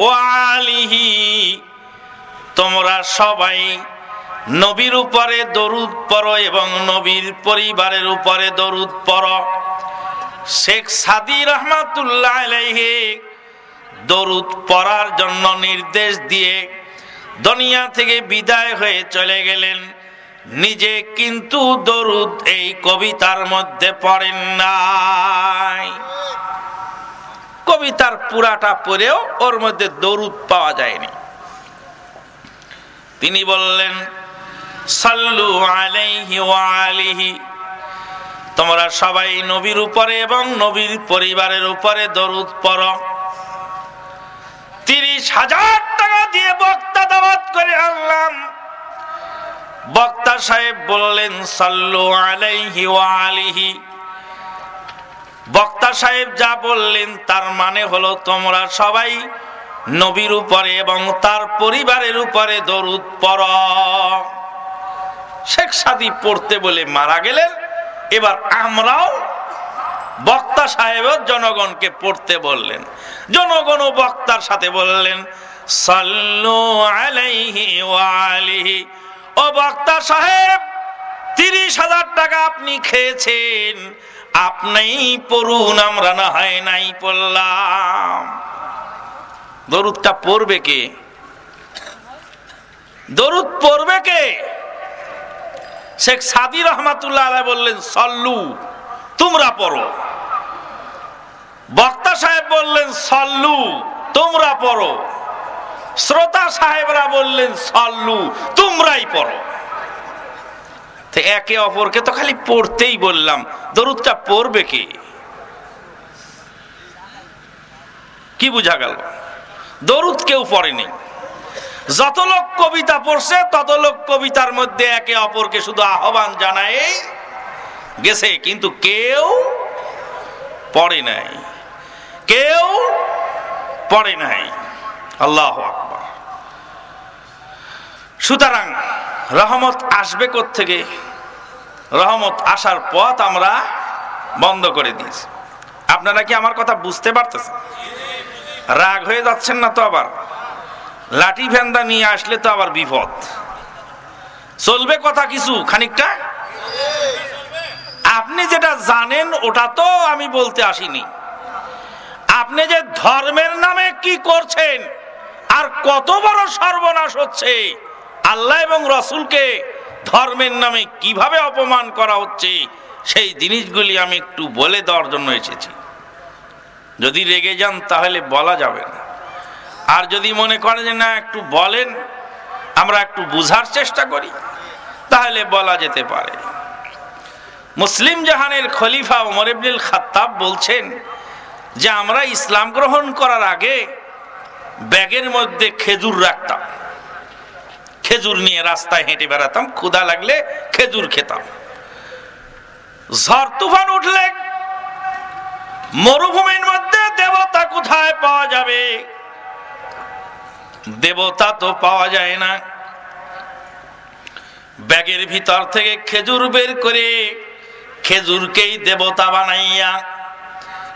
ওয়া আলিহি, তোমরা সবাই নবীর উপরে দরুদ পড়ো এবং নবীর পরিবারের উপরে দরুদ পড়ো। শেখ সাদি রহমাতুল্লাহ আলাইহি দরুদ পড়ার জন্য নির্দেশ দিয়ে দুনিয়া থেকে বিদায় হয়ে চলে গেলেন। নিজে কিন্তু দরুদ এই কবিতার মধ্যে পড়েন নাই। কবিতার পুরাটা পড়েও ওর মধ্যে দরুদ পাওয়া যায়নি। তিনি বললেন সাল্লু আলাইহি ওয়া আলিহি, তোমরা সবাই নবীর উপরে এবং নবীর পরিবারের উপরে দরুদ পড়ো। 30,000 টাকা দিয়ে বক্তা দাওয়াত করে আনলাম। বক্তা সাহেব বললেন সাল্লু আলাইহি ওয়া আলিহি। বক্তা সাহেব যা বললেন তার মানে হলো তোমরা সবাই নবীর উপরে এবং তার পরিবারের উপরে দরুদ পড়ো। শেখ সাদি পড়তে বলে মারা গেলেন। এবার আমরাও বক্তা সাহেব জনগণকে পড়তে বললেন। জনগণ বক্তার সাথে বললেন সাল্লু আলাইহি ওয়া আলিহি। ও বক্তা সাহেব, 30,000 টাকা আপনি খেয়েছেন, আপনিই পড়ুন, আমরা না হয় নাই পড়লাম। দরুদটা পড়বে কে? দরুদ পড়বে কে? শেখ সাদি রহমাতুল্লাহ আলাইহি বললেন সল্লু, তোমরা পড়ো। বক্তা সাহেব বললেন সল্লু, তোমরা পড়ো। শ্রোতা সাহেবরা বললেন সল্লু, তোমরাই পড়ো। তো একে অপরকে তো খালি পড়তেই বললাম, দরুদটা পড়বে কে? কি বুঝা গেল? দরুদ কেউ পড়েনি। যত লোক কবিতা পড়ছে তত লোক কবিতার মধ্যে একে অপরকে শুধু আহ্বান জানায় গেছে, কিন্তু কেউ পড়ে নাই, কেউ পড়ে নাই। আল্লাহু আকবার। সুতরাং রহমত আসবে কোত্থেকে? রহমত আসার পথ আমরা বন্ধ করে দিয়েছি। আপনারা কি আমার কথা বুঝতে পারতেছেন? রাগ হয়ে যাচ্ছেন না তো? আবার লাঠি ফেন্দা নিয়ে আসলে তো আবার বিপদ। চলবে কথা কিছু খানিকটা। আপনি যেটা জানেন ওটা তো আমি বলতে আসিনি। আপনি যে ধর্মের নামে কি করছেন আর কত বড় সর্বনাশ হচ্ছে, আল্লাহ এবং রসুলকে ধর্মের নামে কিভাবে অপমান করা হচ্ছে, সেই জিনিসগুলি আমি একটু বলে দেওয়ার জন্য এসেছি। যদি রেগে যান তাহলে বলা যাবে না, আর যদি মনে করেন যে না একটু বলেন, আমরা একটু বুঝার চেষ্টা করি, তাহলে বলা যেতে পারে। মুসলিম জাহানের খলিফা ওমর ইবনুল খাত্তাব বলছেন যে আমরা ইসলাম গ্রহণ করার আগে ব্যাগের মধ্যে খেজুর রাখতাম, খেজুর নিয়ে রাস্তায় হেঁটে বেড়াতাম, ক্ষুধা লাগলে খেজুর খেতাম। ঝড় তুফান উঠলে মরুভূমির মধ্যে দেবতা কোথায় পাওয়া যাবে? দেবতা তো পাওয়া যায় না। ব্যাগের ভিতর থেকে খেজুর বের করে খেজুরকেই দেবতা বানাইয়া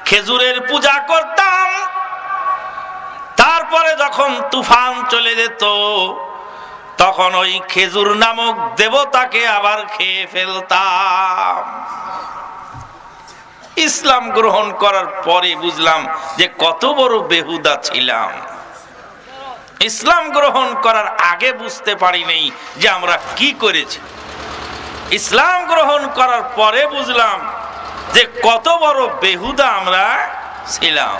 খেজুরের পূজা করতাম। তারপরে যখন তুফান চলে যেত তখন ওই খেজুর নামক দেবতাকে আবার খেয়ে ফেলতাম। ইসলাম গ্রহণ করার পরে বুঝলাম যে কত বড় বেহুদা ছিলাম। ইসলাম গ্রহণ করার আগে বুঝতে পারিনি যে আমরা কি করেছি। ইসলাম গ্রহণ করার পরে বুঝলাম যে কত বড় বেহুদা আমরা ছিলাম।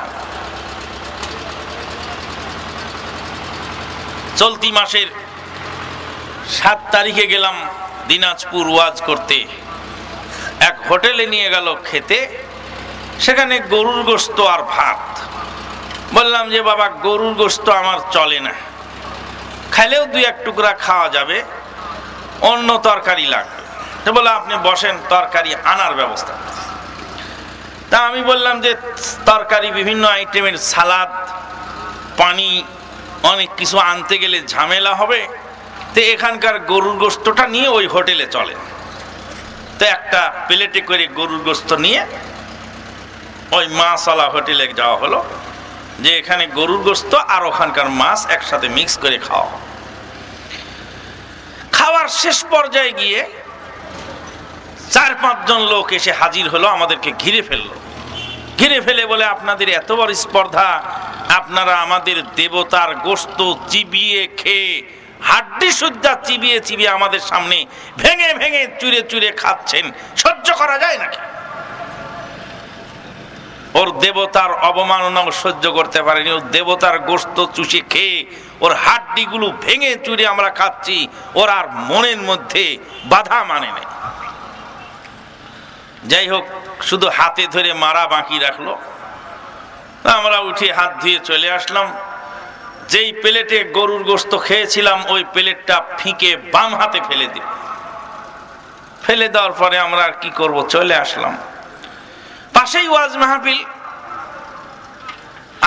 চলতি মাসের 7 তারিখে গেলাম দিনাজপুর ওয়াজ করতে। এক হোটেলে নিয়ে গেল খেতে, সেখানে গরুর গোশত আর ভাত। বললাম যে বাবা গরুর গোশত আমার চলে না, খাইলেও 2-1 টুকরা খাওয়া যাবে, অন্য তরকারি লাগবে। বলে আপনি বসেন, তরকারি আনার ব্যবস্থা। তা আমি বললাম যে তরকারি বিভিন্ন আইটেমের সালাদ, পানি, অনেক কিছু আনতে গেলে ঝামেলা হবে, তো এখানকার গরুর গোশতটা নিয়ে ওই হোটেলে চলে। তো একটা প্লেটে করে গরুর গোশত নিয়ে ওই মাছওয়ালা হোটেলে যাওয়া হলো। যে এখানে গরুর গোশত আর ওখানকার মাছ একসাথে মিক্স করে খাওয়া। খাওয়ার শেষ পর্যায়ে গিয়ে 4-5 জন লোক এসে হাজির হলো, আমাদেরকে ঘিরে ফেললো। ঘিরে ফেলে বলে, আপনাদের এত বড় স্পর্ধা, আপনারা আমাদের দেবতার গোশত চিবিয়ে খেয়ে, হাড্ডি সুদ্ধা চিবিয়ে চিবিয়ে আমাদের সামনে ভেঙে ভেঙে চুরে চুরে খাচ্ছেন, সহ্য করা যায় নাকি? ওর দেবতার অবমাননাও সহ্য করতে পারেনি, ওর দেবতার গোশত চুষে খেয়ে ওর হাড্ডিগুলো ভেঙে চুরে আমরা খাচ্ছি, ওর আর মনের মধ্যে বাধা মানে নেই। যাই হোক, শুধু হাতে ধরে মারা বাকি রাখলো। আমরা উঠে হাত ধুয়ে চলে আসলাম। যেই প্লেটে গরুর গোশত খেয়েছিলাম ওই প্লেটটা ফিকে বাম হাতে ফেলে দিল। ফেলে দেওয়ার পরে আমরা আর কি করব, চলে আসলাম। পাশেই ওয়াজ মাহফিল।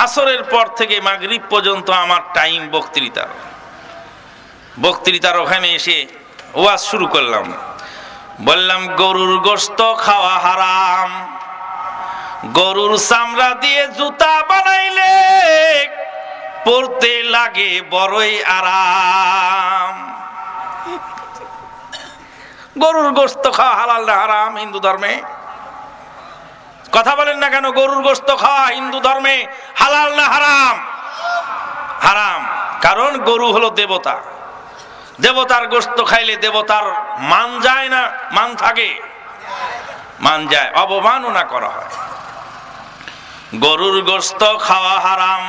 আসরের পর থেকে মাগরিব পর্যন্ত আমার টাইম বক্তৃতার ওখানে এসে ওয়াজ শুরু করলাম। বললাম, গরুর গোশত খাওয়া হারাম, গরুর চামড়া দিয়ে জুতা বানাইলে পরতে লাগে বড়ই আরাম। গরুর গোশত খাওয়া হালাল না হারাম হিন্দু ধর্মে? কথা বলেন না কেন? গরুর গোশত খাওয়া হিন্দু ধর্মে হালাল না হারাম? হারাম। কারণ গরু হলো দেবতা, দেবতার গোশত খাইলে দেবতার মান যায় না? মান থাকে? মান যায়, অবমাননা করা হয়। গরুর গোশত খাওয়া হারাম,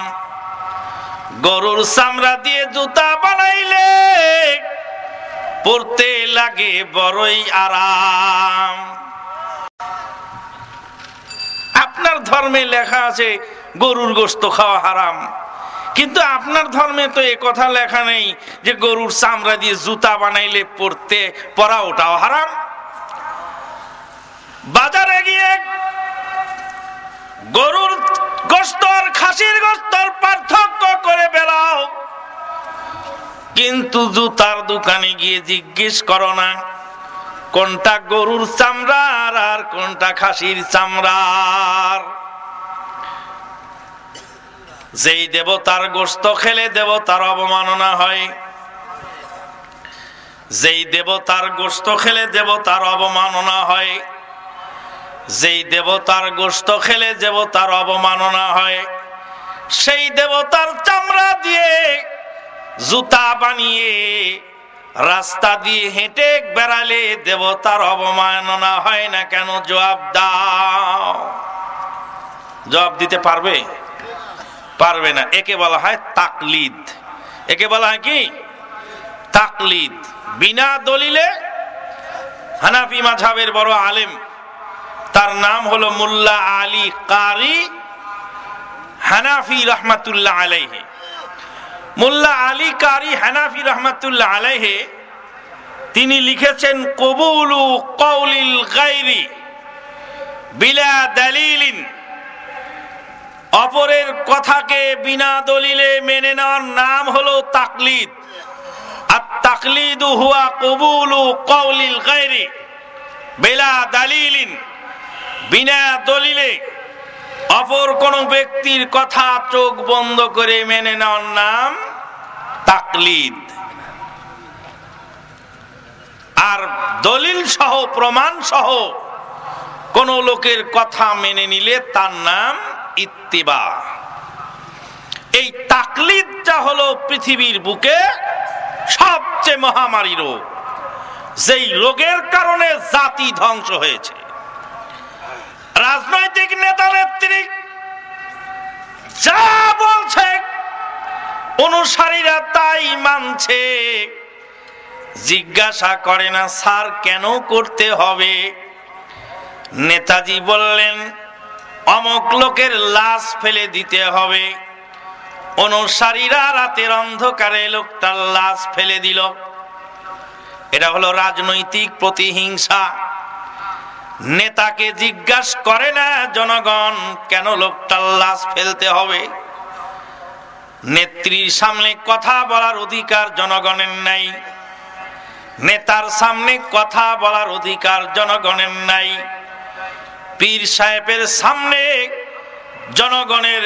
গরুর চামড়া দিয়ে জুতা বানাইলে পরতে লাগে বড়ই আরাম। আপনার ধর্মে লেখা আছে গরুর গোশত খাওয়া হারাম, কিন্তু আপনার ধর্মে তো এ কথা লেখা নেই যে গরুর চামড়া দিয়ে জুতা বানাইলে পরা ওটাও হারাম। বাজারে গিয়ে গরুর গোশত আর খাসির গোশতর পার্থক্য করে বেড়াও, কিন্তু জুতার দোকানে গিয়ে জিজ্ঞেস করো না কোনটা গরুর চামড়ার আর কোনটা খাসির চামড়ার। যেই দেবতার গোশত খেলে দেবতার অবমাননা হয়, যেই দেবতার গোশত খেলে দেবতার অবমাননা হয়, যেই দেবতার গোশত খেলে দেবতার অবমাননা হয়, সেই দেবতার চামড়া দিয়ে জুতা বানিয়ে রাস্তা দিয়ে হেঁটে বেড়ালে দেবতার অবমাননা হয় না কেন? জবাব দাও। জবাব দিতে পারবে? পারবে না। একে বলা হয় তাকলিদ। একে বলা হয় কি? তাকলিদ। বিনা দলিলে হানাফি মাযহাবের বড় আলেম, তার নাম হলো মোল্লা আলী কারি হানাফি রহমাতুল্লাহ আলাইহি। মোল্লা আলী কারি হানাফি রহমাতুল্লাহ আলাইহি তিনি লিখেছেন, কবুলু কওলিল গায়রি বিলা দালিলিন, অপরের কথাকে বিনা দলিলে মেনে নেওয়ার নাম হলো তাকলিদ। আর তাকলিদু হুয়া কবুলু কওলিল গায়রি বিলা দালিলিন, বিনা দলিলে অপর কোন ব্যক্তির কথা চোখ বন্ধ করে মেনে নেওয়ার নাম তাকলিদ। আর দলিল সহ প্রমাণ সহ কোন লোকের কথা মেনে নিলে তার নাম ইত্তিবা। এই তাকলিদটা হলো পৃথিবীর বুকে সবচেয়ে মহামারী রোগ, যেই রোগের কারণে জাতি ধ্বংস হয়েছে। রাজনৈতিক নেতা নেত্রী যা বলছে অনুসারীরা তাই মানছে, জিজ্ঞাসা করে না স্যার কেন করতে হবে। নেতাজি বললেন অমুক লোকের লাশ ফেলে দিতে হবে, অনুসারীরা রাতের অন্ধকারে লোকটার লাশ ফেলে দিল। এটা হলো রাজনৈতিক প্রতিহিংসা। নেতাকে জিজ্ঞাসা করে না জনগণ কেন লোকটার লাশ ফেলতে হবে। নেত্রীর সামনে কথা বলার অধিকার জনগণের নাই, নেতার সামনে কথা বলার অধিকার জনগণের নাই, পীর সাহেবের সামনে জনগণের